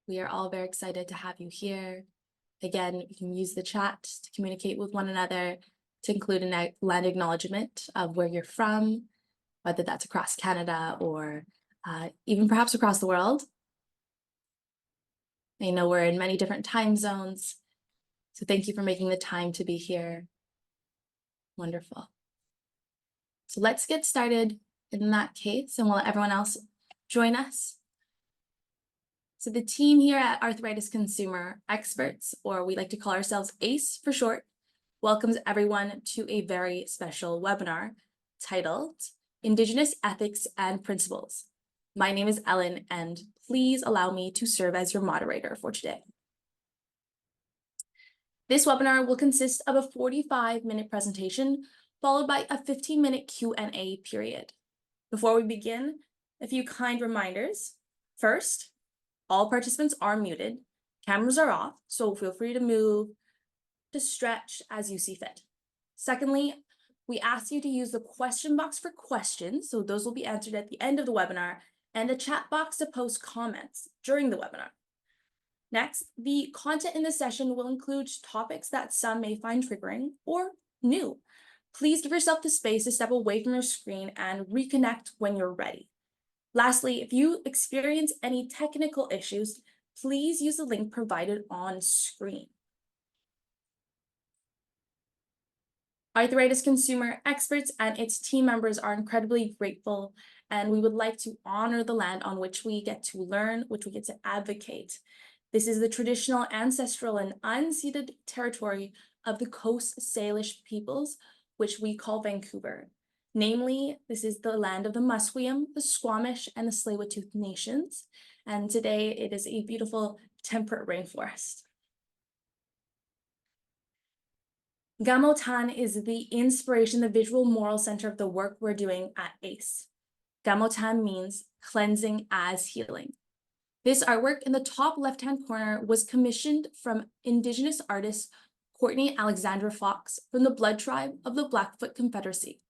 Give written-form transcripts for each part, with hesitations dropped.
We are all very excited to have you here. Again, you can use the chat to communicate with one another, to include a land acknowledgement of where you're from, whether that's across Canada or even perhaps across the world. I know we're in many different time zones, so thank you for making the time to be here. Wonderful. So let's get started in that case, and we'll let everyone else join us. So the team here at Arthritis Consumer Experts, or we like to call ourselves ACE for short, welcomes everyone to a very special webinar titled Indigenous Ethics and Principles. My name is Ellen, and please allow me to serve as your moderator for today. This webinar will consist of a 45-minute presentation followed by a 15-minute Q&A period. Before we begin, a few kind reminders. First, all participants are muted, cameras are off, so feel free to move, to stretch as you see fit. Secondly, we ask you to use the question box for questions, so those will be answered at the end of the webinar, and the chat box to post comments during the webinar. Next, the content in this session will include topics that some may find triggering or new. Please give yourself the space to step away from your screen and reconnect when you're ready. Lastly, if you experience any technical issues, please use the link provided on screen. Arthritis Consumer Experts and its team members are incredibly grateful, and we would like to honor the land on which we get to learn, which we get to advocate. This is the traditional, ancestral, and unceded territory of the Coast Salish peoples, which we call Vancouver. Namely, this is the land of the Musqueam, the Squamish, and the Tsleil-Waututh nations. And today it is a beautiful temperate rainforest. Gamotan is the inspiration, the visual moral center of the work we're doing at ACE. Gamotan means cleansing as healing. This artwork in the top left-hand corner was commissioned from Indigenous artist Courtney Alexandra Fox from the blood tribe of the Blackfoot Confederacy.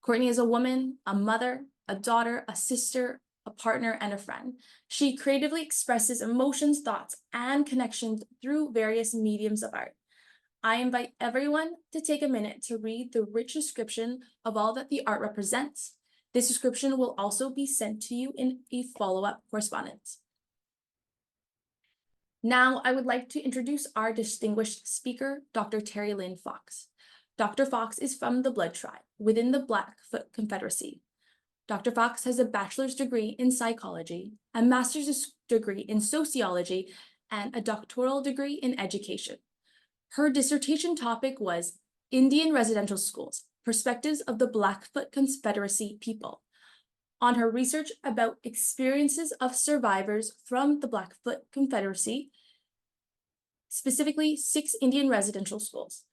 Courtney is a woman, a mother, a daughter, a sister, a partner, and a friend. She creatively expresses emotions, thoughts, and connections through various mediums of art. I invite everyone to take a minute to read the rich description of all that the art represents. This description will also be sent to you in a follow-up correspondence. Now, I would like to introduce our distinguished speaker, Dr. Terri-Lynn Fox. Dr. Fox is from the Blood Tribe within the Blackfoot Confederacy. Dr. Fox has a bachelor's degree in psychology, a master's degree in sociology, and a doctoral degree in education. Her dissertation topic was Indian Residential Schools, Perspectives of the Blackfoot Confederacy People, on her research about experiences of survivors from the Blackfoot Confederacy, specifically 6 Indian residential schools.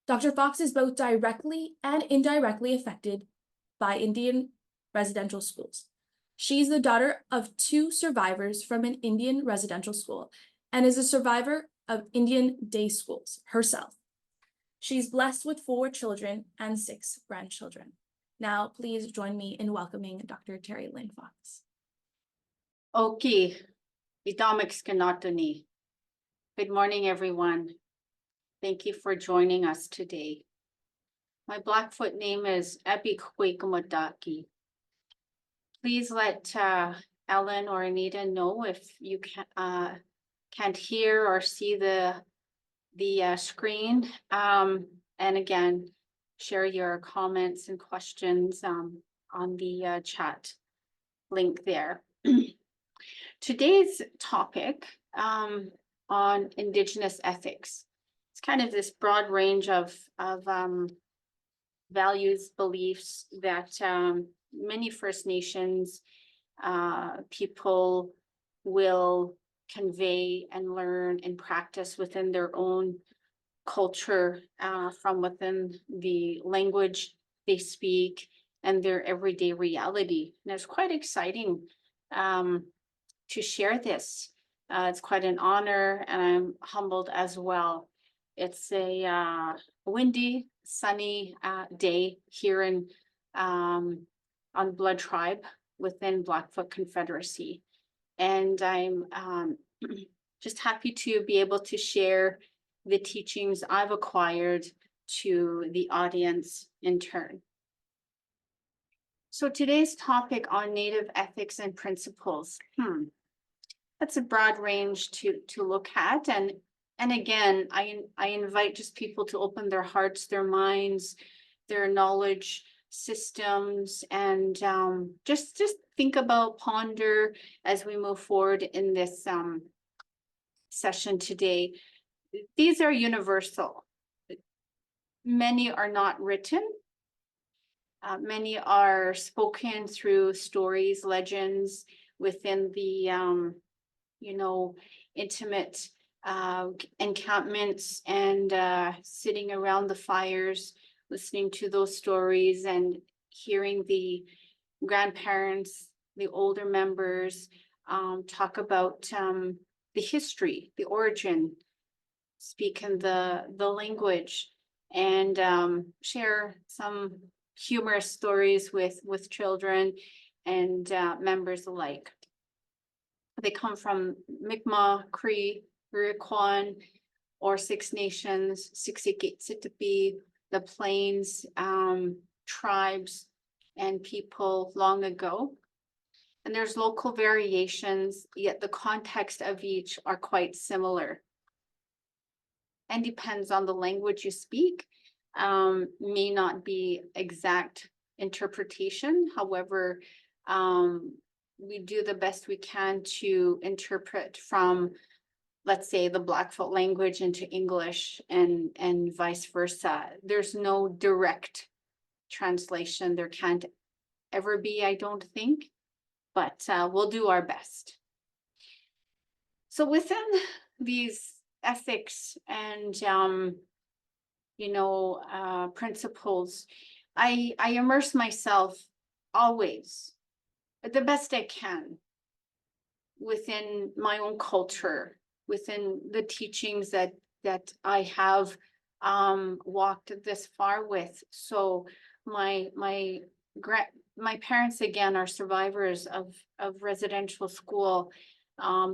Dr. Fox is both directly and indirectly affected by Indian residential schools. She's the daughter of 2 survivors from an Indian residential school and is a survivor of Indian day schools herself. She's blessed with 4 children and 6 grandchildren. Now, please join me in welcoming Dr. Terri-Lynn Fox. Okay, good morning, everyone. Thank you for joining us today. My Blackfoot name is Ebikwekumodaki. Please let Ellen or Anita know if you can't hear or see the screen. And again, share your comments and questions on the chat link there. Today's topic on Indigenous ethics. It's kind of this broad range of values, beliefs that many First Nations people will convey and learn and practice within their own culture, from within the language they speak and their everyday reality. And it's quite exciting to share this. It's quite an honor, and I'm humbled as well. It's a windy, sunny day here in on Blood Tribe within Blackfoot Confederacy. And I'm just happy to be able to share the teachings I've acquired to the audience in turn. So today's topic on Native ethics and principles. That's a broad range to look at. And again, I invite just people to open their hearts, their minds, their knowledge systems, and just think about, ponder as we move forward in this session today. These are universal. Many are not written. Many are spoken through stories, legends within the intimate encampments and sitting around the fires, listening to those stories and hearing the grandparents, the older members talk about the history, the origin, speaking the language, and share some humorous stories with children and members alike. They come from Mi'kmaq, Cree, Iroquois, or Six Nations, Siksika-Sitapi, the Plains tribes and people long ago. And there's local variations, yet the context of each are quite similar. And depends on the language you speak, may not be exact interpretation. However, we do the best we can to interpret from, let's say, the Blackfoot language into English and vice versa. There's no direct translation. There can't ever be, I don't think, but we'll do our best. So within these ethics and principles, I immerse myself always the best I can within my own culture, within the teachings that I have walked this far with. So my parents, again, are survivors of residential school.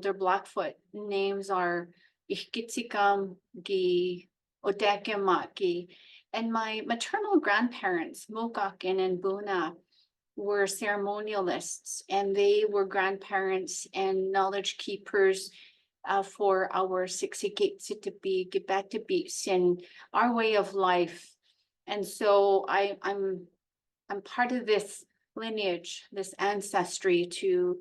Their Blackfoot names are Ihkitsikam Gi Odekemaki. And my maternal grandparents, Mokakin and Buna, were ceremonialists, and they were grandparents and knowledge keepers for our Siksika-Sitapi, Gibetibis, and our way of life. And so I'm part of this lineage, this ancestry, to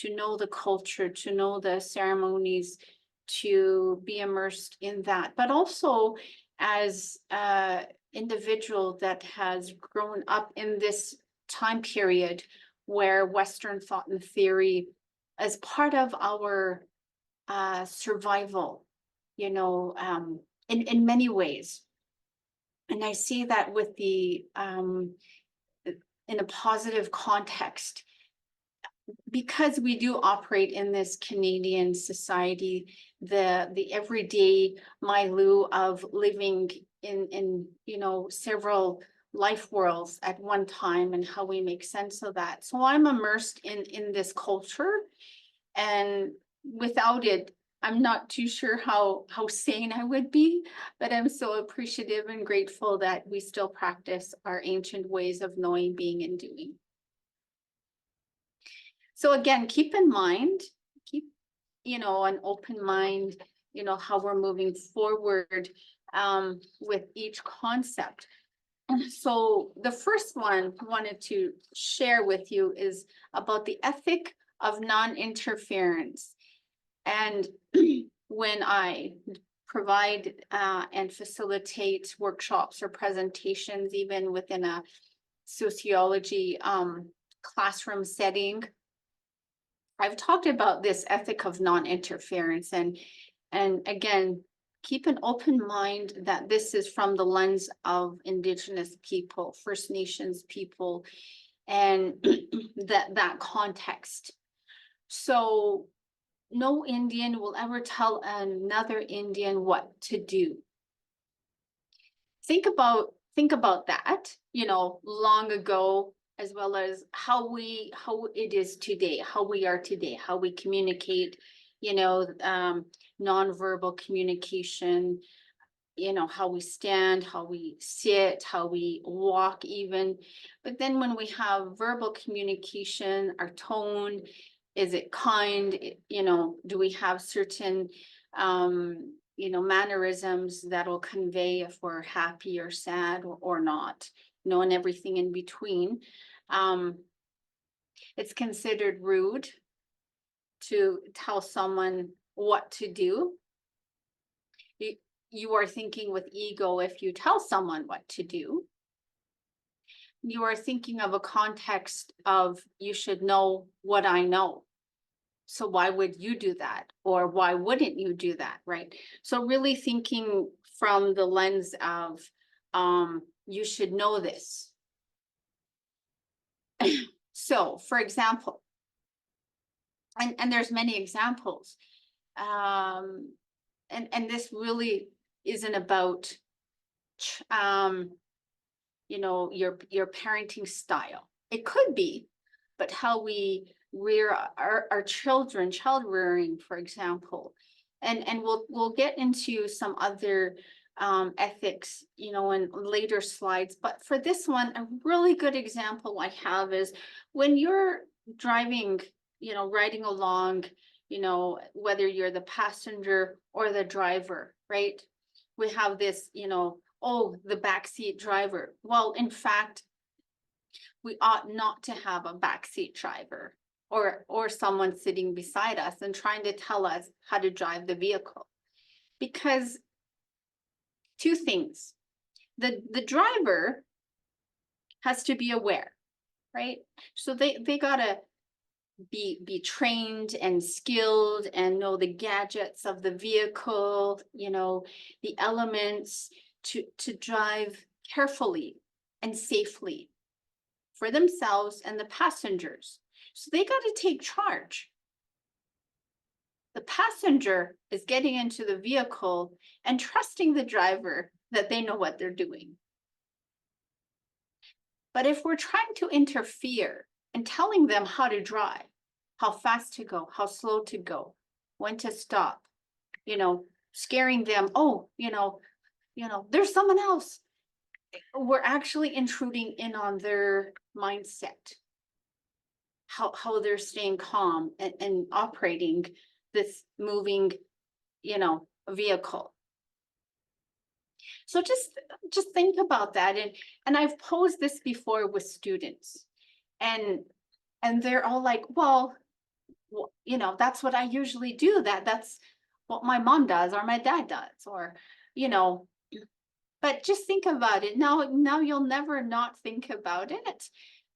know the culture, to know the ceremonies, to be immersed in that, but also as an individual that has grown up in this time period where Western thought and theory as part of our survival, in many ways. And I see that with the in a positive context, because we do operate in this Canadian society, the everyday milieu of living in several life worlds at one time, and how we make sense of that. So I'm immersed in this culture, and without it, I'm not too sure how sane I would be, but I'm so appreciative and grateful that we still practice our ancient ways of knowing, being, and doing. So again, keep in mind, an open mind, how we're moving forward with each concept. So the first one I wanted to share with you is about the ethic of non-interference. And when I provide and facilitate workshops or presentations, even within a sociology classroom setting, I've talked about this ethic of non-interference, and again, keep an open mind that this is from the lens of Indigenous people, First Nations people, and that context. So no Indian will ever tell another Indian what to do. Think about that, long ago, as well as how it is today, how we are today, how we communicate nonverbal communication, how we stand, how we sit, how we walk even. But then when we have verbal communication, our tone, is it kind? Do we have certain, mannerisms that'll convey if we're happy or sad or not, and everything in between. It's considered rude to tell someone what to do. You are thinking with ego if you tell someone what to do. You are thinking of a context of, you should know what I know. So why would you do that? Or why wouldn't you do that, right? So really thinking from the lens of, you should know this. So, for example, and there's many examples, and this really isn't about your parenting style. It could be, but how we rear our children, child rearing, for example, and we'll get into some other ethics, in later slides. But for this one, a really good example I have is when you're driving, riding along, whether you're the passenger or the driver, right? We have this, oh, the backseat driver. Well, in fact, we ought not to have a backseat driver or someone sitting beside us and trying to tell us how to drive the vehicle. Because two things, the driver has to be aware, right? So they gotta be trained and skilled and know the gadgets of the vehicle, the elements to drive carefully and safely for themselves and the passengers. So they got to take charge. The passenger is getting into the vehicle and trusting the driver that they know what they're doing. But if we're trying to interfere and telling them how to drive, how fast to go, how slow to go, when to stop, scaring them, oh, there's someone else. We're actually intruding in on their mindset, how they're staying calm and operating this moving, vehicle. So just think about that. And I've posed this before with students, and they're all like, well, that's what I usually do. That's what my mom does or my dad does, or, but just think about it. Now you'll never not think about it,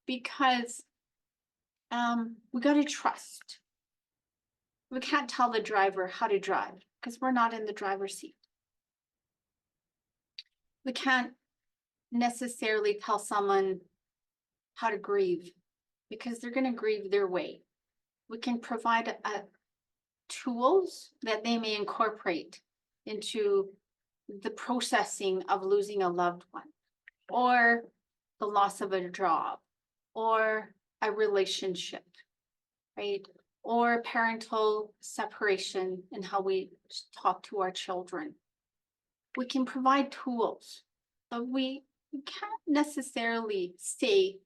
because we got to trust. We can't tell the driver how to drive because we're not in the driver's seat. We can't necessarily tell someone how to grieve because they're going to grieve their way. We can provide tools that they may incorporate into the processing of losing a loved one, or the loss of a job, or a relationship, right? Or parental separation and how we talk to our children. We can provide tools, but we can't necessarily say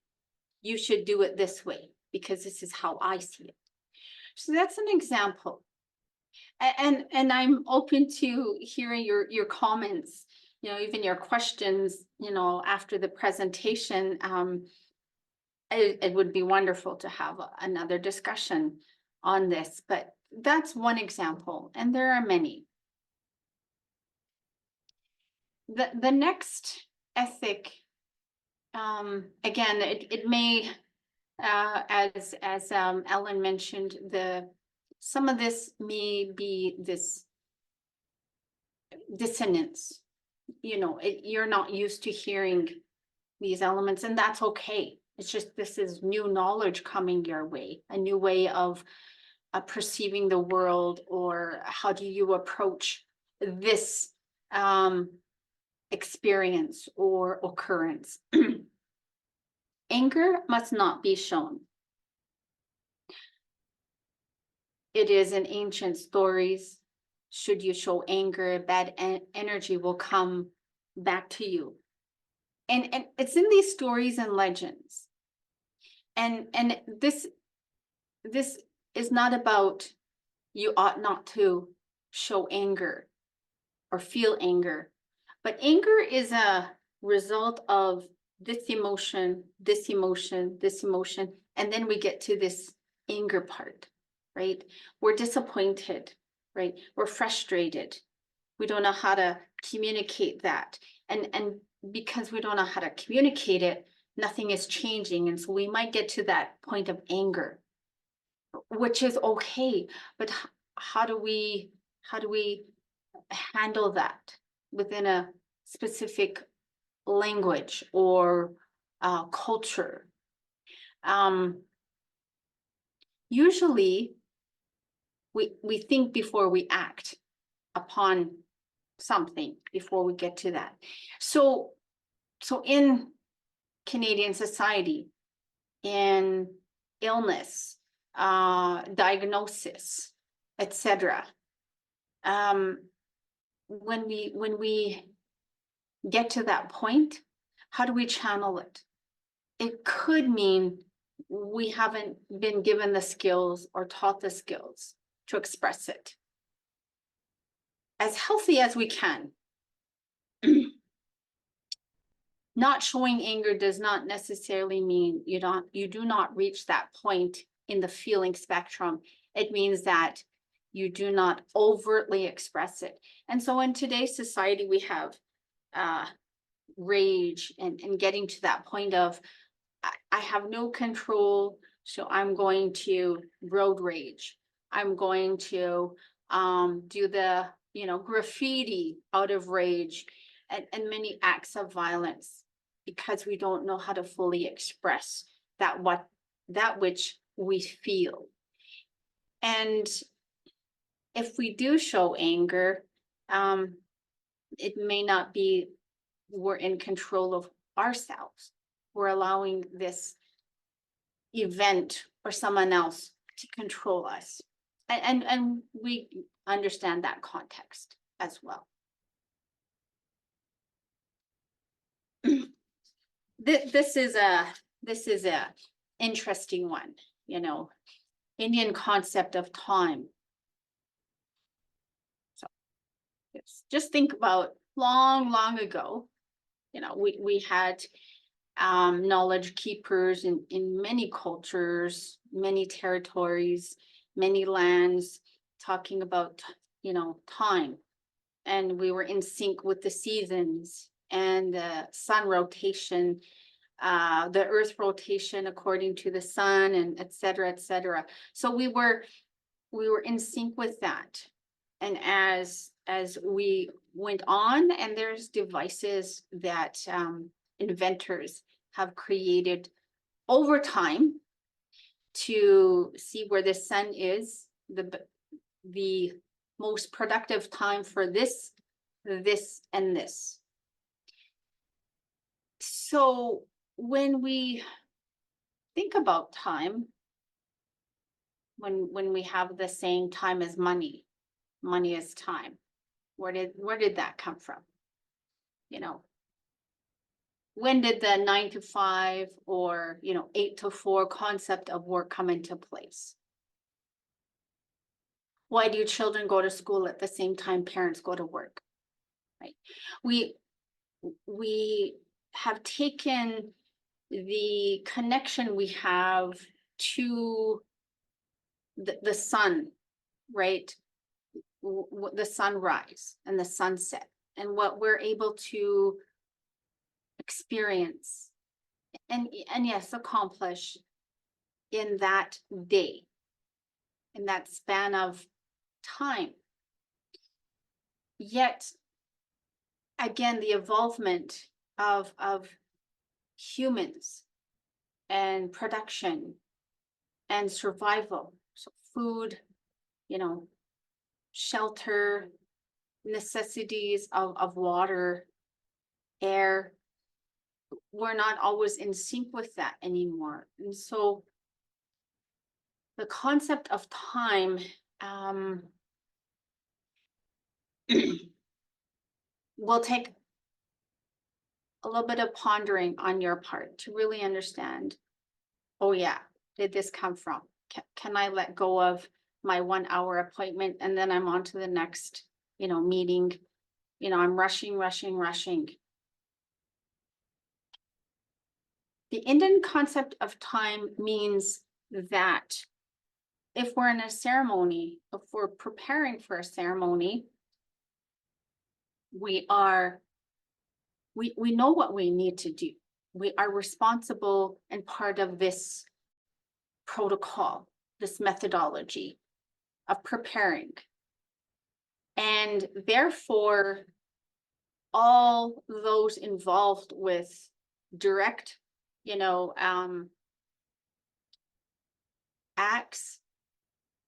you should do it this way because this is how I see it. So that's an example. And I'm open to hearing your comments, even your questions, after the presentation. It would be wonderful to have another discussion on this, but that's one example, and there are many. The next ethic, again, it may, as Ellen mentioned, some of this may be this dissonance. You're not used to hearing these elements, and that's okay. It's just, this is new knowledge coming your way, a new way of perceiving the world, or how do you approach this experience or occurrence. Anger must not be shown. it is in ancient stories. Should you show anger, bad energy will come back to you. And it's in these stories and legends. And this is not about you ought not to show anger or feel anger, but anger is a result of this emotion, this emotion, this emotion, and then we get to this anger part, right? We're disappointed, right? We're frustrated. We don't know how to communicate that. And because we don't know how to communicate it, nothing is changing. And so we might get to that point of anger, which is okay. But how do we handle that within a specific language or culture? Usually we think before we act upon something before we get to that. So in Canadian society, in illness, diagnosis, etc. When we get to that point, how do we channel it? It could mean we haven't been given the skills or taught the skills to express it as healthy as we can. Not showing anger does not necessarily mean you do not reach that point in the feeling spectrum. It means that you do not overtly express it. And so in today's society, we have rage and getting to that point of, I have no control, so I'm going to road rage. I'm going to do the graffiti out of rage and many acts of violence, because we don't know how to fully express that which we feel. And if we do show anger, it may not be we're in control of ourselves. We're allowing this event or someone else to control us. And we understand that context as well. This is a interesting one, Indian concept of time. So just think about long ago, we had knowledge keepers in many cultures, many territories, many lands, talking about, time. And we were in sync with the seasons and the sun rotation, the earth rotation according to the sun, and et cetera, et cetera. So we were in sync with that. And as we went on, and there's devices that inventors have created over time to see where the sun is, the most productive time for this, and this. So when we think about time, when we have the saying, time is money, money is time, where did that come from? When did the 9 to 5 or 8 to 4 concept of work come into place? Why do children go to school at the same time parents go to work? Right? We have taken the connection we have to the sun, right? The sunrise and the sunset, and what we're able to experience and yes, accomplish in that day, in that span of time. Yet again, the evolvement of humans and production and survival, so food, shelter, necessities of water, air, we're not always in sync with that anymore. And so the concept of time will take a little bit of pondering on your part to really understand, oh yeah, did this come from? Can I let go of my 1 hour appointment and then I'm on to the next, meeting? I'm rushing. The Indian concept of time means that if we're in a ceremony, if we're preparing for a ceremony, we know what we need to do. We are responsible and part of this protocol, this methodology of preparing. And therefore, all those involved with direct,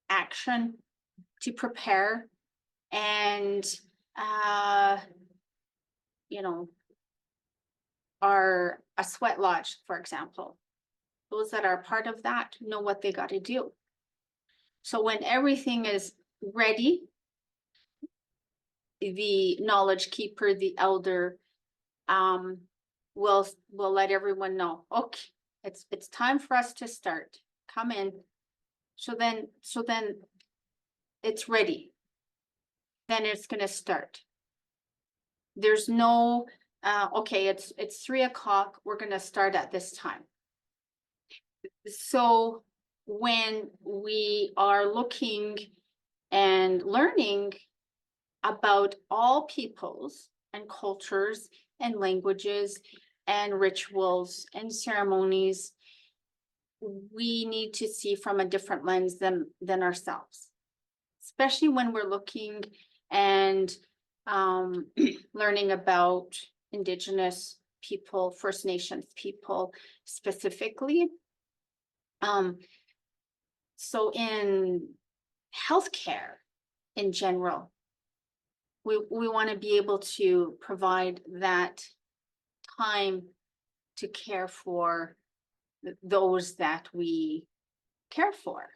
action to prepare and, are a sweat lodge, for example. Those that are part of that know what they got to do. So when everything is ready, the knowledge keeper, the elder, will let everyone know, okay, it's time for us to start. Come in. So then it's ready. Then it's gonna start. There's no okay, it's 3 o'clock, we're gonna start at this time. So when we are looking and learning about all peoples and cultures and languages and rituals and ceremonies, we need to see from a different lens than ourselves, especially when we're looking and learning about Indigenous people, First Nations people specifically. So in healthcare in general, we want to be able to provide that time to care for those that we care for.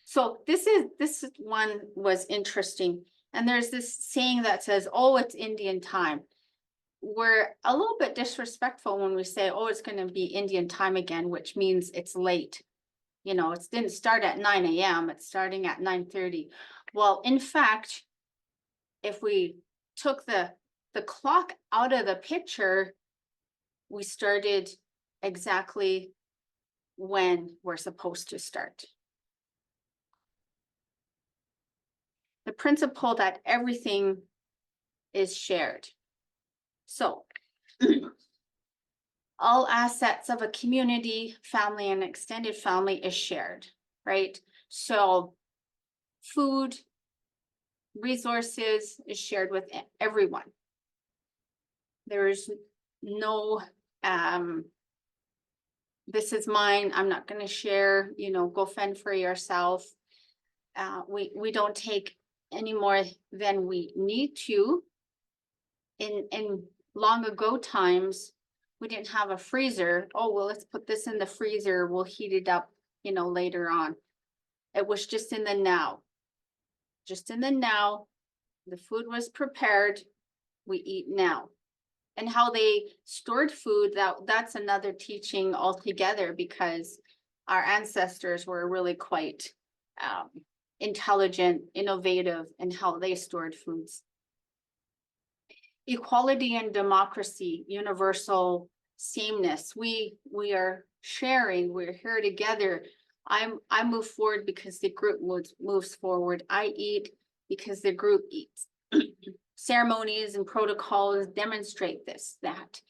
So this one was interesting. And there's this saying that says, oh, it's Indian time. We're a little bit disrespectful when we say, oh, it's going to be Indian time again, which means it's late. It didn't start at 9 a.m. It's starting at 9:30. Well, in fact, if we took the clock out of the picture, we started exactly when we're supposed to start. The principle that everything is shared. So all assets of a community, family, and extended family is shared, right? So food, resources is shared with everyone. There's no, this is mine, I'm not going to share, go fend for yourself. We don't take any more than we need to. In long ago times, we didn't have a freezer. Oh, well, let's put this in the freezer. We'll heat it up, later on. It was just in the now. Just in the now, the food was prepared. We eat now. And how they stored food, that's another teaching altogether, because our ancestors were really quite intelligent, innovative in how they stored foods. Equality and democracy, universal sameness. We are sharing, we're here together. I move forward because the group moves forward. I eat because the group eats. Ceremonies and protocols demonstrate that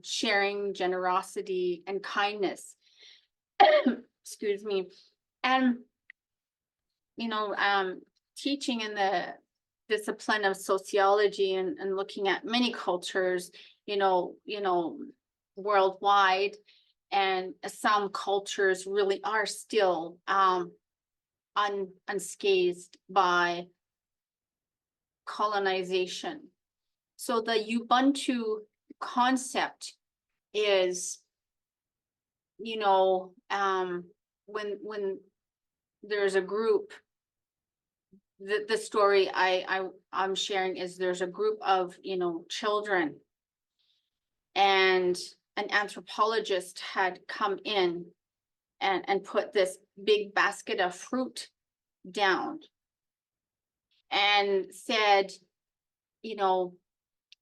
sharing, generosity, and kindness. Excuse me. And teaching in the discipline of sociology and looking at many cultures, worldwide, and some cultures really are still unscathed by colonization. So the Ubuntu concept is, when there's a group. The story I'm sharing is there's a group of, children, and an anthropologist had come in and put this big basket of fruit down and said,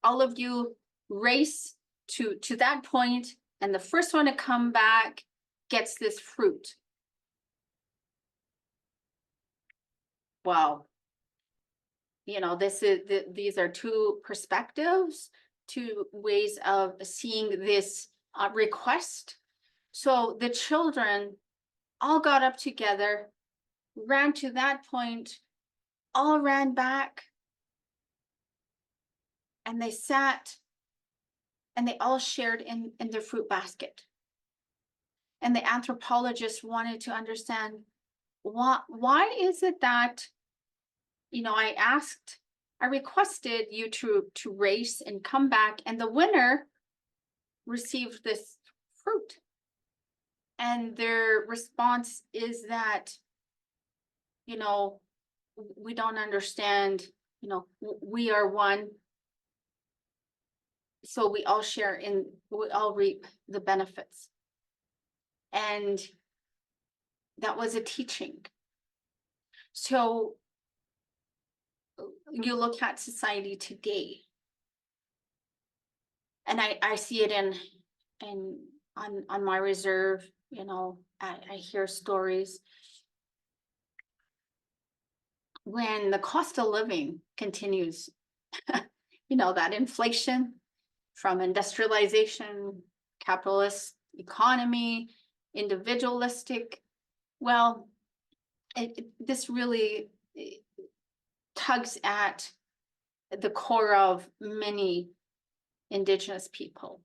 all of you race to that point, and the first one to come back gets this fruit. Wow. These are two perspectives, two ways of seeing this request. So the children all got up together, ran to that point, all ran back, and they sat and they all shared in their fruit basket. And the anthropologist wanted to understand why is it that, I requested you to race and come back, and the winner received this fruit. And their response is that, we don't understand, we are one. So we all we all reap the benefits. And that was a teaching. So you look at society today, and I see it on my reserve, I hear stories when the cost of living continues, that inflation from industrialization, capitalist economy, individualistic. Well, this really tugs at the core of many Indigenous people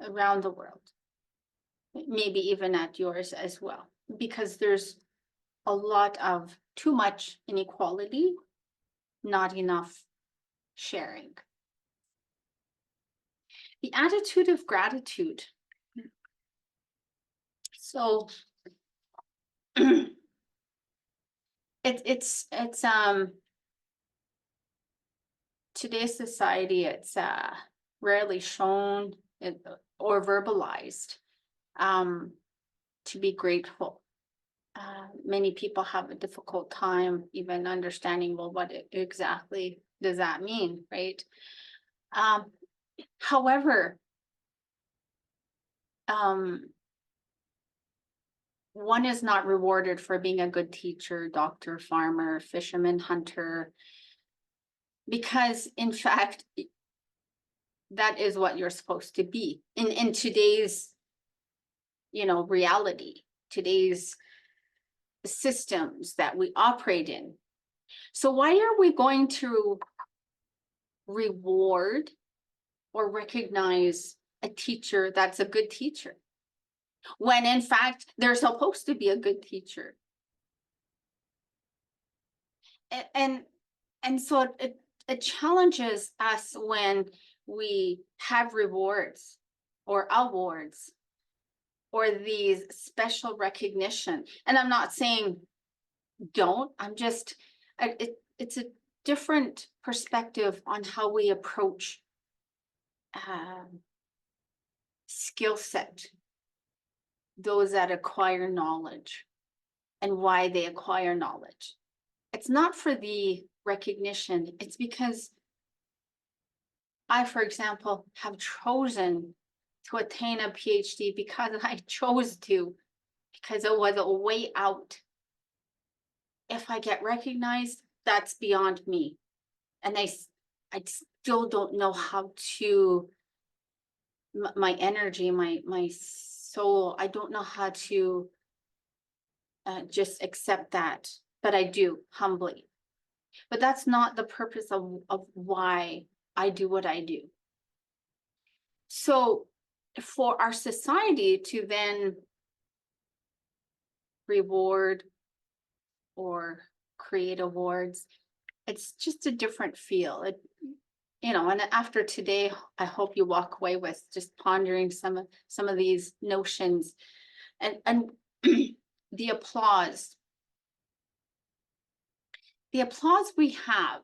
around the world, maybe even at yours as well, because there's a lot of too much inequality, not enough sharing. The attitude of gratitude. So it's today's society, it's rarely shown or verbalized to be grateful. Many people have a difficult time even understanding, well, what exactly does that mean, right? However, one is not rewarded for being a good teacher, doctor, farmer, fisherman, hunter, because in fact, that is what you're supposed to be in today's, reality, today's systems that we operate in. So why are we going to reward or recognize a teacher that's a good teacher, when in fact they're supposed to be a good teacher? And so it challenges us when we have rewards or awards or these special recognition. And I'm not saying don't, I'm just, it's a different perspective on how we approach skill set, those that acquire knowledge and why they acquire knowledge. It's not for the recognition, it's because I, for example, have chosen to attain a PhD because I chose to, because it was a way out. If I get recognized, that's beyond me. And I still don't know how to, my energy, my soul, I don't know how to just accept that, but I do humbly. But that's not the purpose of why I do what I do. So for our society to then reward or create awards, it's just a different feel. And after today, I hope you walk away with just pondering some of these notions and the applause. the applause we have,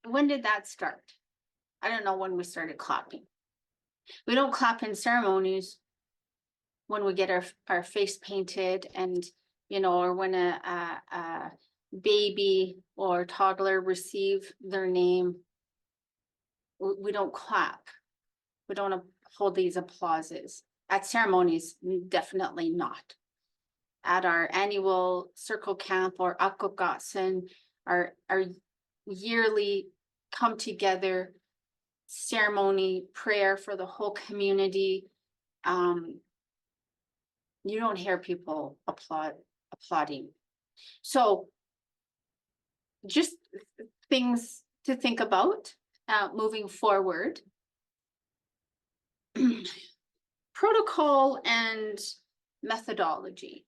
when did that start? I don't know when we started clapping. We don't clap in ceremonies when we get our face painted, and or when a baby or toddler receive their name. We don't clap. We don't hold these applauses. At ceremonies, definitely not. At our annual circle camp or akokatsin, our yearly come together ceremony prayer for the whole community, you don't hear people applauding. So just things to think about moving forward. Protocol and methodology.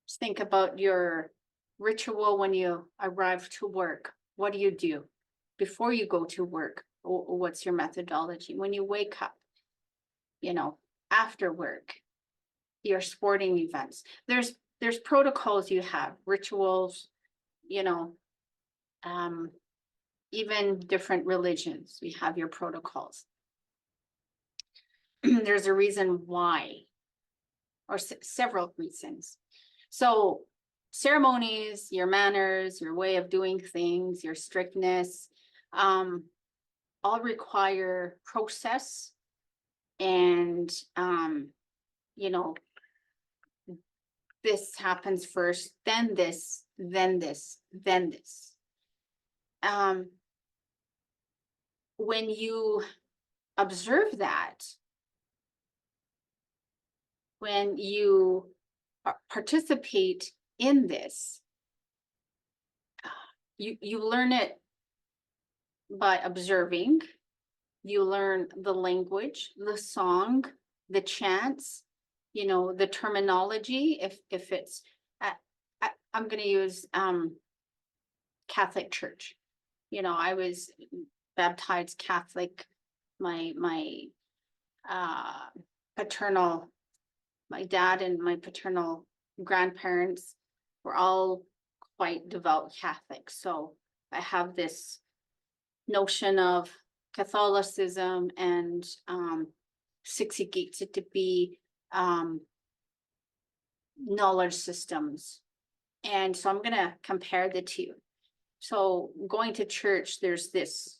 Just think about your ritual when you arrive to work. What do you do before you go to work? What's your methodology? When you wake up, after work, your sporting events. There's protocols you have, rituals, even different religions, we have your protocols. There's a reason why, or several reasons. So ceremonies, your manners, your way of doing things, your strictness, all require process and, this happens first, then this, then this, then this. When you observe that, when you participate in this, you learn it by observing. You learn the language, the song, the chants, the terminology. If it's, I'm going to use Catholic Church. I was baptized Catholic. My paternal, my dad and my paternal grandparents were all quite devout Catholics. So I have this notion of Catholicism and to be knowledge systems. And so I'm going to compare the two. So going to church, there's this,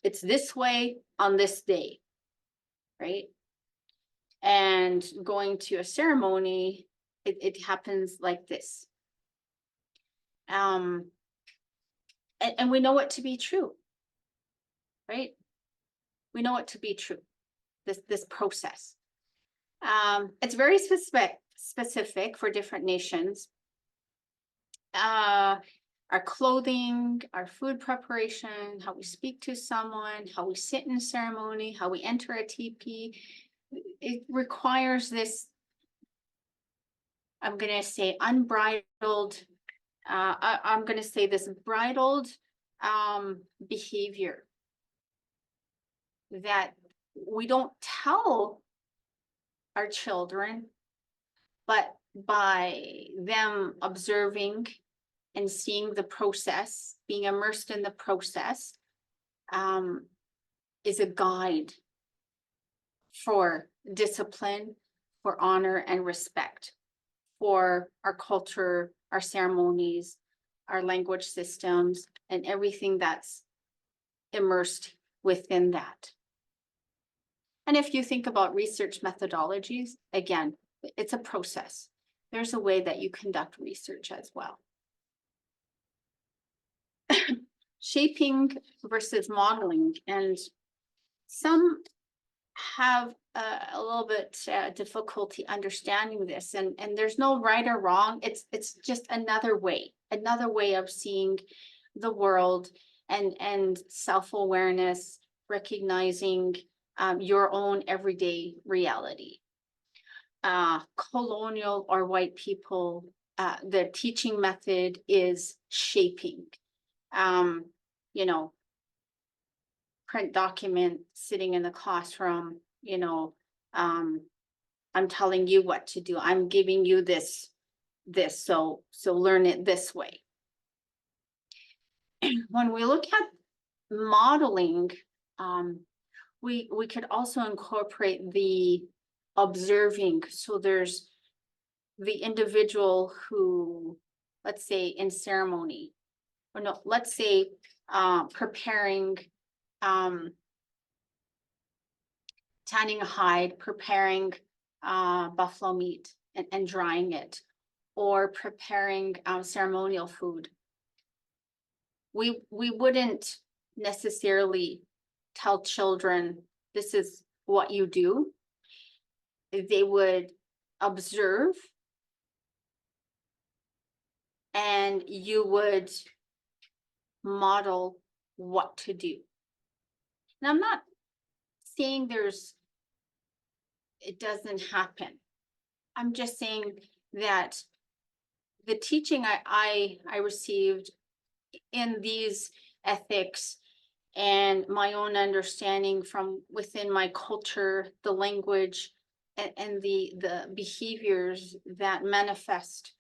it's this way on this day, right? And going to a ceremony, it happens like this. And we know it to be true, right? We know it to be true, this process. It's very specific for different nations. Our clothing, our food preparation, how we speak to someone, how we sit in ceremony, how we enter a teepee, it requires this, I'm going to say unbridled, I'm going to say this bridled behavior that we don't tell our children, but by them observing and seeing the process, being immersed in the process, is a guide for discipline, for honor and respect for our culture, our ceremonies, our language systems, and everything that's immersed within that. And if you think about research methodologies, again, it's a process. There's a way that you conduct research as well. Shaping versus modeling, and some have a little bit difficulty understanding this, and there's no right or wrong. It's just another way of seeing the world, and self-awareness, recognizing your own everyday reality. Colonial or white people, the teaching method is shaping. print document sitting in the classroom, you know, I'm telling you what to do. I'm giving you this, so learn it this way. When we look at modeling, we could also incorporate the observing. So there's the individual who, let's say in ceremony, or no, let's say preparing, tanning a hide, preparing buffalo meat and drying it, or preparing ceremonial food. We wouldn't necessarily tell children, this is what you do. They would observe, and you would model what to do. And I'm not saying it doesn't happen. I'm just saying that the teaching I received in these ethics and my own understanding from within my culture, the language, and the behaviors that manifest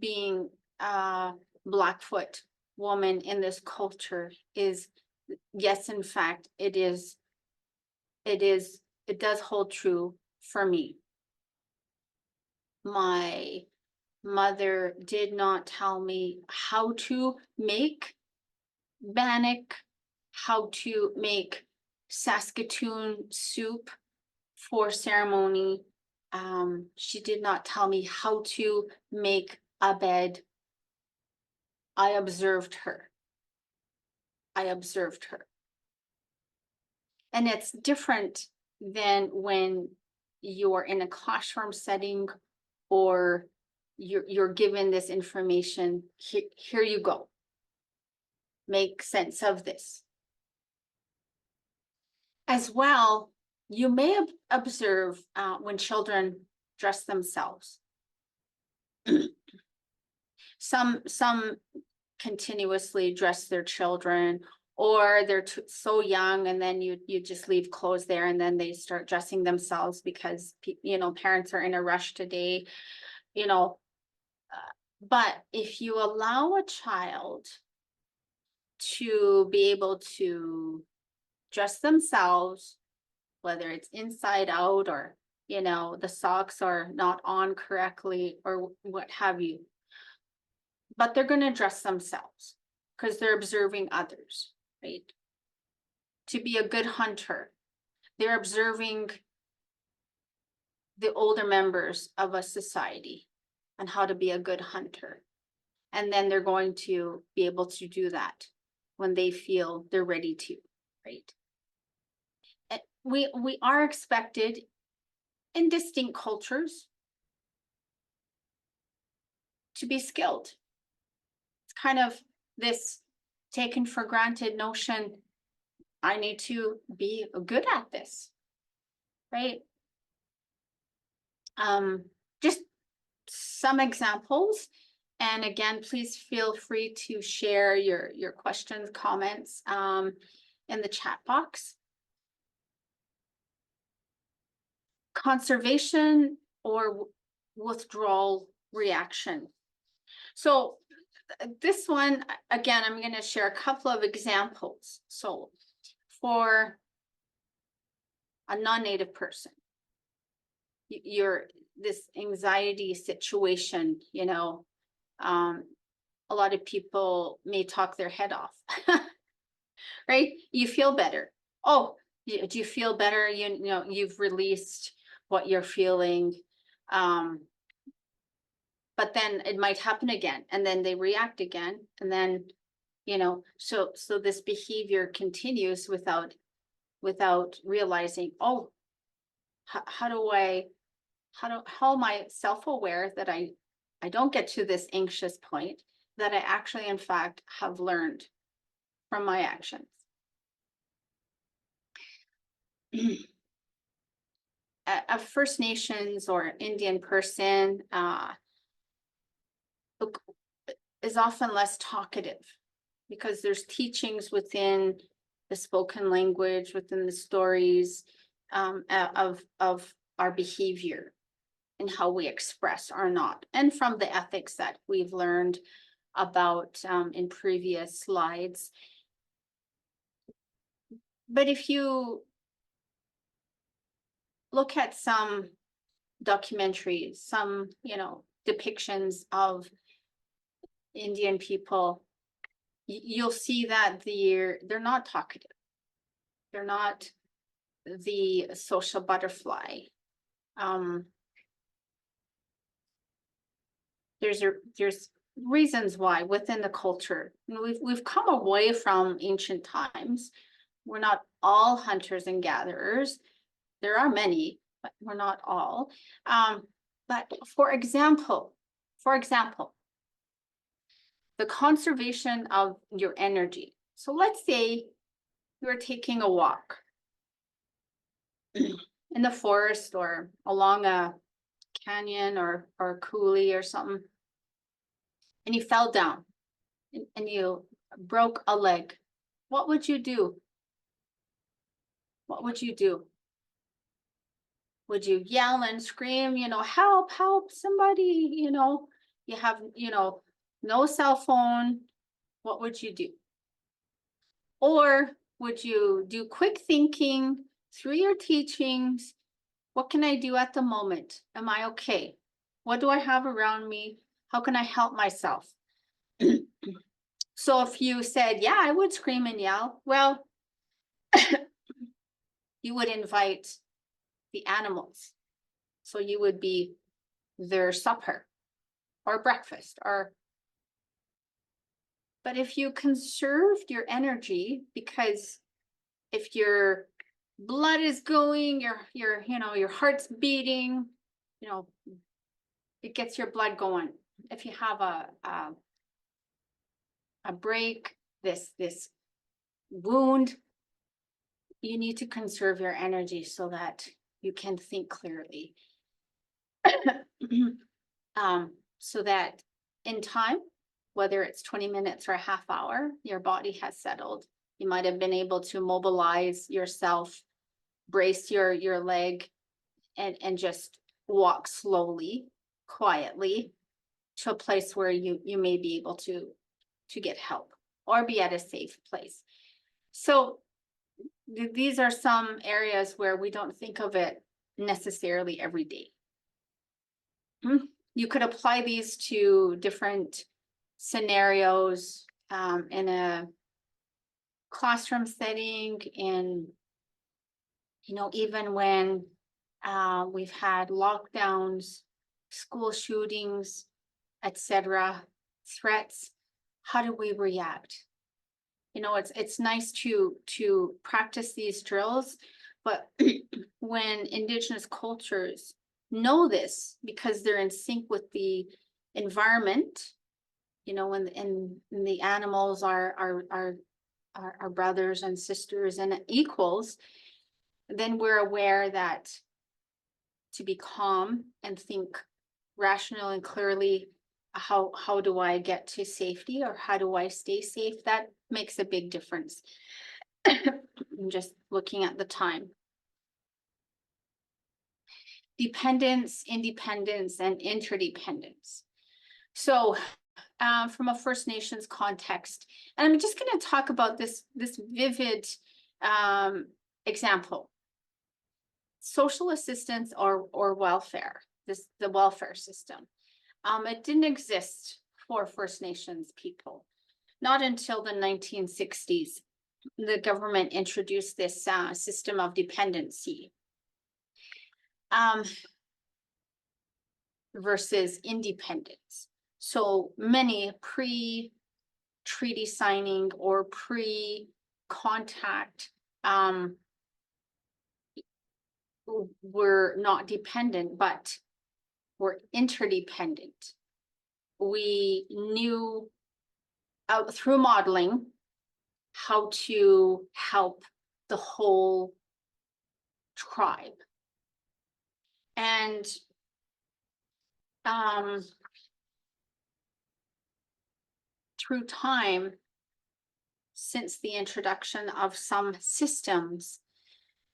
being a Blackfoot woman in this culture is, yes, in fact, it does hold true for me. My mother did not tell me how to make bannock, how to make Saskatoon soup for ceremony. She did not tell me how to make a bed. I observed her. And it's different than when you're in a classroom setting, or you're given this information. Here you go. Make sense of this. As well, you may observe when children dress themselves. Some continuously dress their children, or they're so young, and then you just leave clothes there, and then they start dressing themselves because parents are in a rush today, but if you allow a child to be able to dress themselves, whether it's inside out, or the socks are not on correctly, or what have you, but they're going to dress themselves because they're observing others, right? To be a good hunter, they're observing the older members of a society and how to be a good hunter. And then they're going to be able to do that when they feel they're ready to, right? We are expected in distinct cultures to be skilled. It's kind of this taken for granted notion, I need to be good at this, right? Just some examples. And again, please feel free to share your questions, comments in the chat box. Conservation or withdrawal reaction. So this one, again, I'm going to share a couple of examples. So for a non-native person, you're this anxiety situation, a lot of people may talk their head off, right? You feel better. Oh, do you feel better? You've released what you're feeling. But then it might happen again, and then they react again. And then, so this behavior continues without realizing, oh, how am I self-aware that I don't get to this anxious point, that I actually, in fact, have learned from my actions. A First Nations or Indian person is often less talkative because there's teachings within the spoken language, within the stories of our behavior and how we express or not, and from the ethics that we've learned about in previous slides. But if you look at some documentaries, some, depictions of Indian people, you'll see that they're not talkative. They're not the social butterfly. There's reasons why within the culture. We've come away from ancient times. We're not all hunters and gatherers. There are many, but we're not all. But for example, the conservation of your energy. So let's say you're taking a walk in the forest or along a canyon or a coulee or something, and you fell down and you broke a leg. What would you do? What would you do? Would you yell and scream, help, help, somebody, you have, no cell phone? What would you do? Or would you do quick thinking through your teachings? What can I do at the moment? Am I okay? What do I have around me? How can I help myself? So if you said, yeah, I would scream and yell, well, you would invite the animals. So you would be their supper or breakfast but if you conserved your energy, because if your blood is going, your heart's beating, it gets your blood going. If you have a break, this wound, you need to conserve your energy so that you can think clearly. So that in time, whether it's 20 minutes or a half hour, your body has settled. You might have been able to mobilize yourself, brace your leg, and just walk slowly, quietly to a place where you may be able to get help or be at a safe place. So these are some areas where we don't think of it necessarily every day. You could apply these to different scenarios in a classroom setting, in even when we've had lockdowns, school shootings, etc., threats. How do we react? It's nice to practice these drills, but when Indigenous cultures know this, because they're in sync with the environment, when the animals are our brothers and sisters and equals, then we're aware that to be calm and think rationally and clearly, how do I get to safety, or how do I stay safe? That makes a big difference. I'm just looking at the time. Dependence, independence, and interdependence. So from a First Nations context, and I'm just going to talk about this vivid example. Social assistance or welfare, the welfare system. It didn't exist for First Nations people. Not until the 1960s, the government introduced this system of dependency versus independence. So many pre-treaty signing or pre-contact were not dependent, but were interdependent. We knew through modeling how to help the whole tribe. And through time, since the introduction of some systems,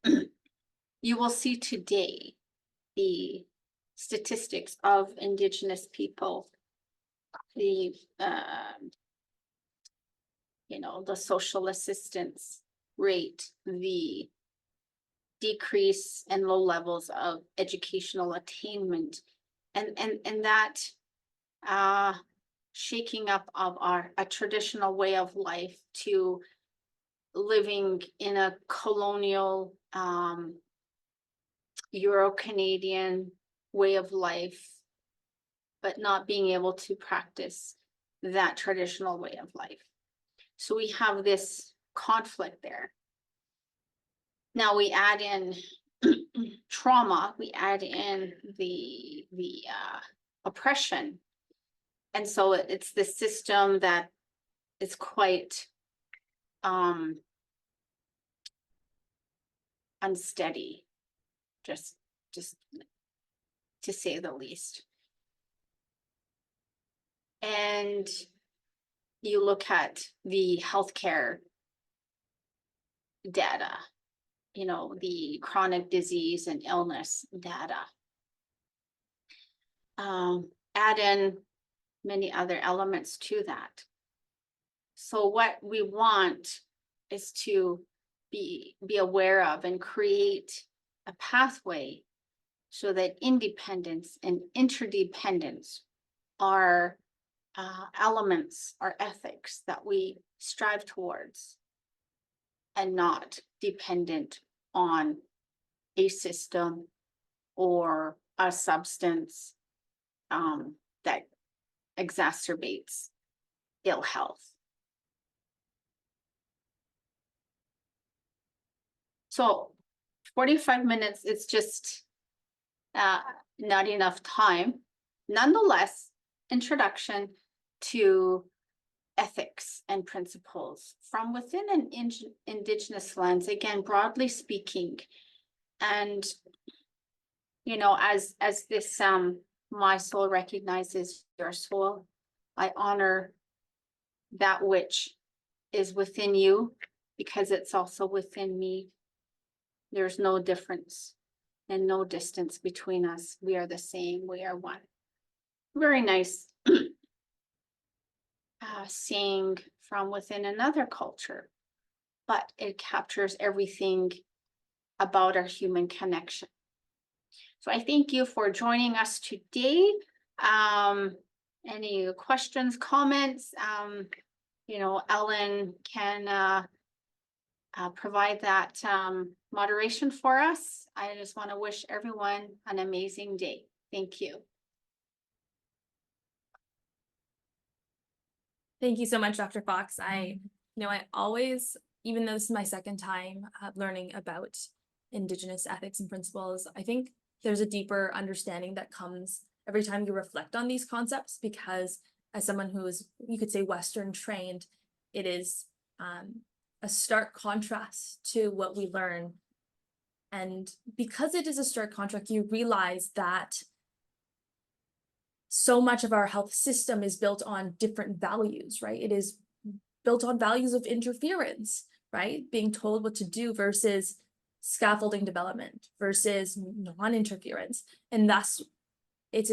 you will see today the statistics of Indigenous people, the the social assistance rate, the decrease in low levels of educational attainment, and that shaking up of a traditional way of life to living in a colonial Euro-Canadian way of life, but not being able to practice that traditional way of life. So we have this conflict there. Now we add in trauma, we add in the oppression. And so it's the system that is quite unsteady, just to say the least. And you look at the healthcare data, the chronic disease and illness data. Add in many other elements to that. So what we want is to be aware of and create a pathway so that independence and interdependence are elements, are ethics that we strive towards, and not dependent on a system or a substance that exacerbates ill health. So 45 minutes, it's just not enough time. Nonetheless, introduction to ethics and principles from within an Indigenous lens, again, broadly speaking. And, as this, my soul recognizes your soul, I honor that which is within you because it's also within me. There's no difference and no distance between us. We are the same. We are one. Very nice saying from within another culture, but it captures everything about our human connection. So I thank you for joining us today. Any questions, comments? Ellen can provide that moderation for us. I just want to wish everyone an amazing day. Thank you. Thank you so much, Dr. Fox. I always, even though this is my second time learning about Indigenous ethics and principles, I think there's a deeper understanding that comes every time you reflect on these concepts, because as someone who is, you could say, Western trained, it is a stark contrast to what we learn. And because it is a stark contrast, you realize that so much of our health system is built on different values, right? It is built on values of interference, right? Being told what to do versus scaffolding development versus non-interference. And thus it's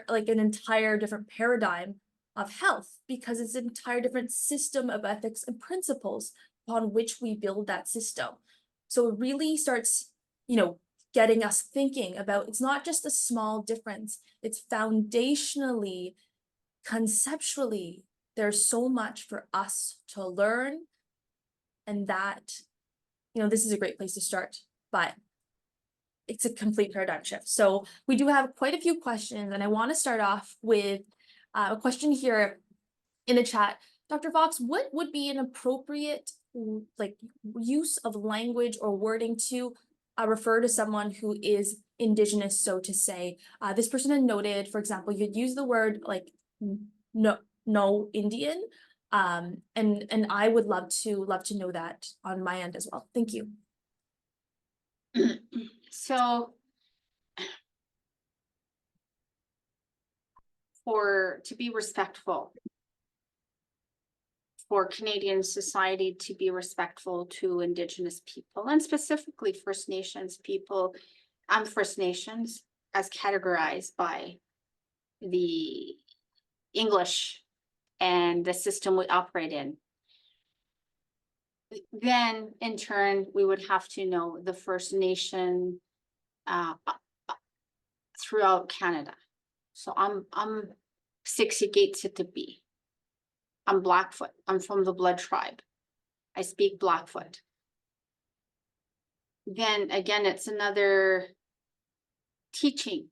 like an entire different paradigm of health, because it's an entire different system of ethics and principles upon which we build that system. So it really starts, getting us thinking about, it's not just a small difference, it's foundationally, conceptually, there's so much for us to learn. And that, this is a great place to start, but it's a complete paradigm shift. So we do have quite a few questions, and I want to start off with a question here in the chat. Dr. Fox, what would be an appropriate use of language or wording to refer to someone who is Indigenous, so to say? This person had noted, for example, you'd use the word no Indian, and I would love to know that on my end as well. Thank you. So to be respectful for Canadian society to be respectful to Indigenous people and specifically First Nations people. First Nations as categorized by the English and the system we operate in. Then in turn, we would have to know the First Nation throughout Canada. So I'm 60 Gates at the B. I'm Blackfoot. I'm from the Blood Tribe. I speak Blackfoot. Then again, it's another teaching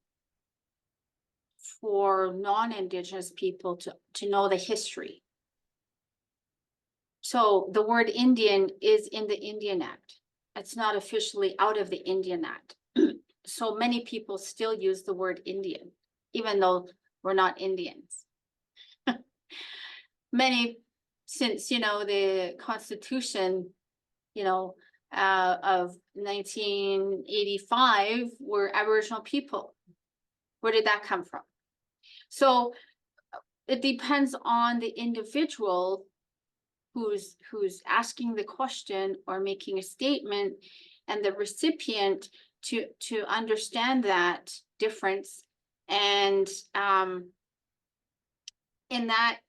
for non-Indigenous people to know the history. So the word Indian is in the Indian Act. It's not officially out of the Indian Act. So many people still use the word Indian, even though we're not Indians. Many, since, you know, the Constitution, you know, of 1985 were Aboriginal people. Where did that come from? So it depends on the individual who's asking the question or making a statement, and the recipient to understand that difference. And in that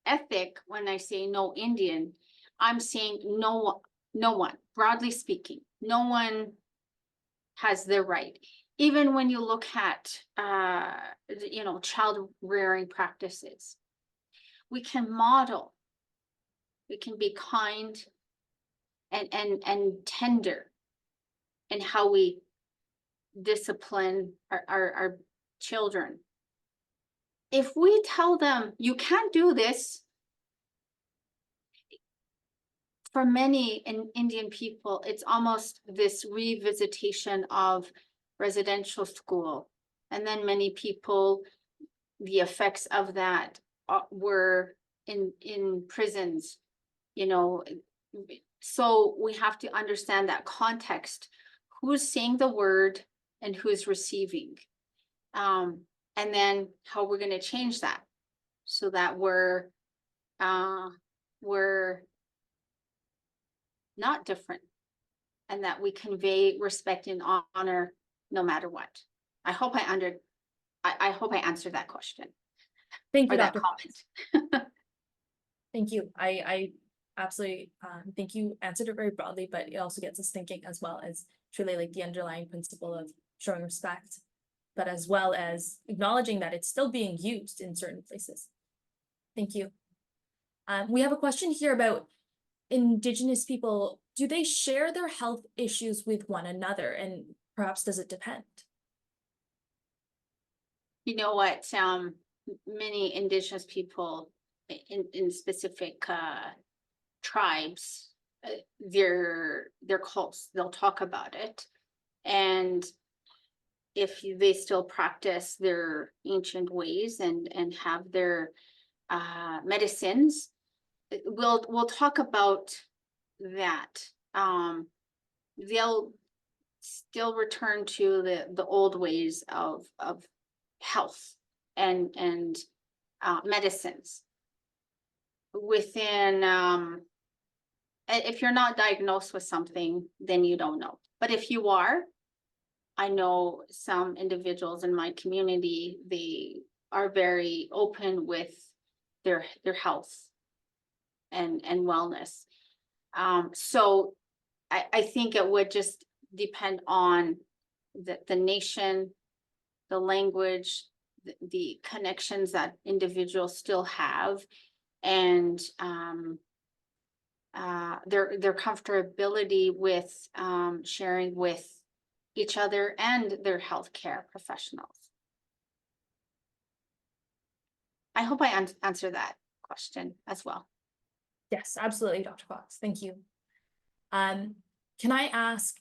ethic, when I say no Indian, I'm saying no one, broadly speaking, no one has the right. Even when you look at, you know, child rearing practices, we can model, we can be kind and tender in how we discipline our children. If we tell them, you can't do this, for many Indian people, it's almost this revisitation of residential school. And then many people, the effects of that were in prisons, you know. So we have to understand that context, who's saying the word and who's receiving. And then how we're going to change that so that we're not different, and that we convey respect and honor no matter what. I hope I answered that question. Thank you, or that Dr. comment. Thank you. I absolutely think you answered it very broadly, but it also gets us thinking, as well as truly like the underlying principle of showing respect, but as well as acknowledging that it's still being used in certain places. Thank you. We have a question here about Indigenous people. Do they share their health issues with one another, and perhaps does it depend? You know what? Many Indigenous people in specific tribes, they're close. They'll talk about it, and if they still practice their ancient ways and have their medicines, we'll talk about that. They'll still return to the old ways of health and medicines. Within, if you're not diagnosed with something, then you don't know. But if you are, I know some individuals in my community, they are very open with their health and wellness. So I think it would just depend on the nation, the language, the connections that individuals still have, and their comfortability with sharing with each other and their healthcare professionals. I hope I answer that question as well. Yes, absolutely, Dr. Fox. Thank you. Can I ask,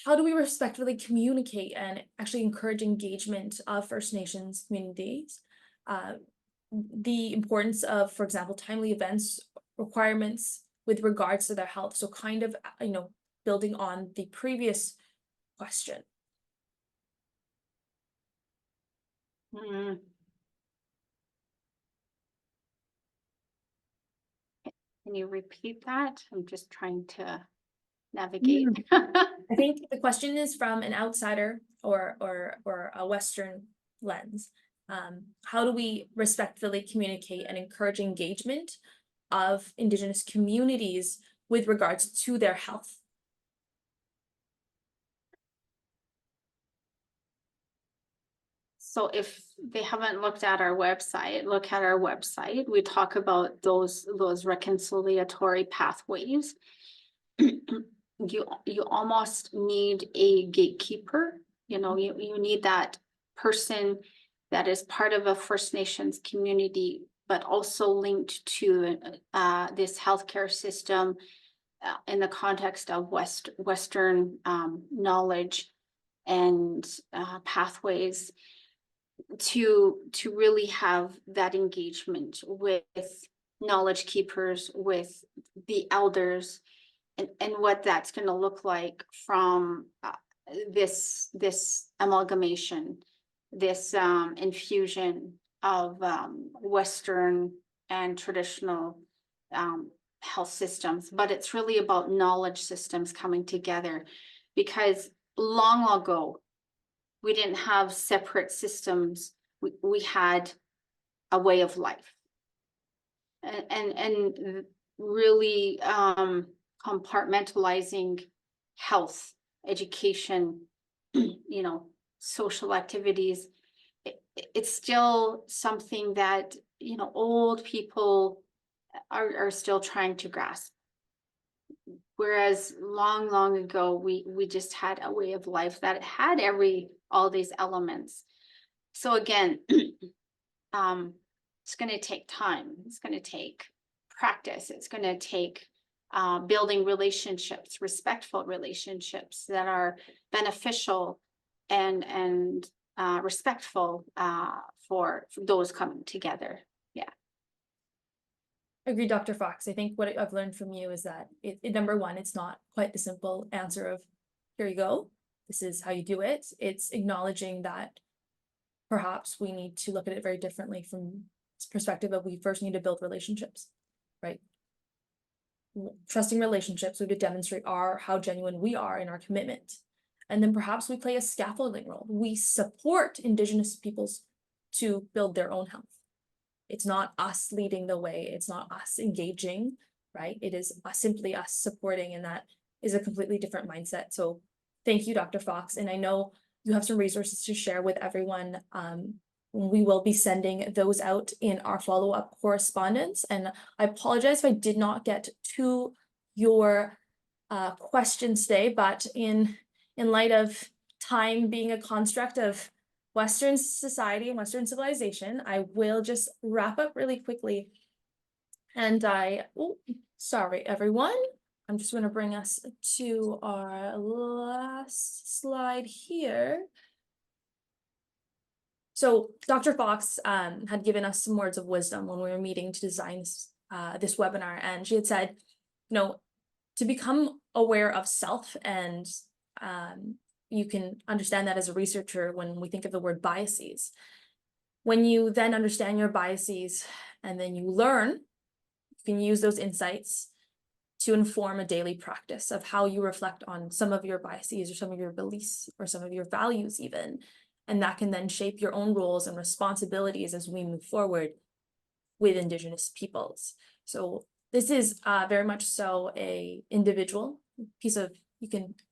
how do we respectfully communicate and actually encourage engagement of First Nations communities? The importance of, for example, timely events requirements with regards to their health. So kind of, you know, building on the previous question. Can you repeat that? I'm just trying to navigate. I think the question is from an outsider or a Western lens. How do we respectfully communicate and encourage engagement of Indigenous communities with regards to their health? So if they haven't looked at our website, look at our website. We talk about those reconciliatory pathways. You almost need a gatekeeper. You know, you need that person that is part of a First Nations community, but also linked to this healthcare system in the context of Western knowledge and pathways to really have that engagement with knowledge keepers, with the elders, and what that's going to look like from this amalgamation, this infusion of Western and traditional health systems. But it's really about knowledge systems coming together, because long ago we didn't have separate systems. We had a way of life, and really compartmentalizing health, education, you know, social activities. It's still something that, you know, old people are still trying to grasp. Whereas long ago, we just had a way of life that had all these elements. So again, it's going to take time. It's going to take practice. It's going to take building relationships, respectful relationships that are beneficial and respectful for those coming together. Yeah. Agree, Dr. Fox. I think what I've learned from you is that number one, it's not quite the simple answer of here you go, this is how you do it. It's acknowledging that perhaps we need to look at it very differently from this perspective of we first need to build relationships, right? Trusting relationships, we have to demonstrate how genuine we are in our commitment. And then perhaps we play a scaffolding role. We support Indigenous peoples to build their own health. It's not us leading the way. It's not us engaging, right? It is simply us supporting, and that is a completely different mindset. So thank you, Dr. Fox. And I know you have some resources to share with everyone. We will be sending those out in our follow-up correspondence. And I apologize if I did not get to your questions today, but in light of time being a construct of Western society and Western civilization, I will just wrap up really quickly. And sorry, everyone. I'm just going to bring us to our last slide here. So Dr. Fox had given us some words of wisdom when we were meeting to design this webinar. And she had said, you know, to become aware of self, and you can understand that as a researcher when we think of the word biases. When you then understand your biases and then you learn, you can use those insights to inform a daily practice of how you reflect on some of your biases or some of your beliefs or some of your values even. And that can then shape your own roles and responsibilities as we move forward with Indigenous peoples. So this is very much so a individual piece of,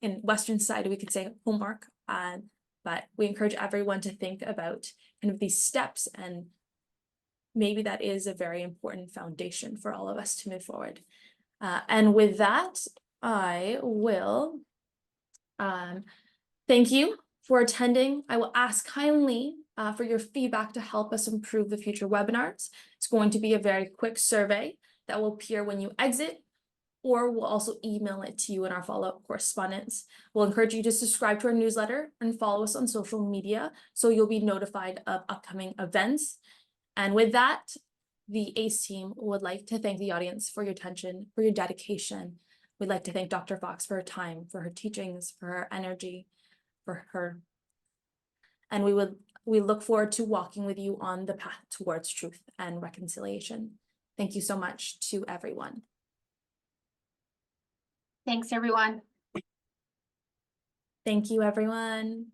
in Western society, we could say homework, but we encourage everyone to think about kind of these steps, and maybe that is a very important foundation for all of us to move forward. And with that, I will thank you for attending. I will ask kindly for your feedback to help us improve the future webinars. It's going to be a very quick survey that will appear when you exit, or we'll also email it to you in our follow-up correspondence. We'll encourage you to subscribe to our newsletter and follow us on social media so you'll be notified of upcoming events. And with that, the ACE team would like to thank the audience for your attention, for your dedication. We'd like to thank Dr. Fox for her time, for her teachings, for her energy, for her. And we look forward to walking with you on the path towards truth and reconciliation. Thank you so much to everyone. Thanks, everyone. Thank you, everyone.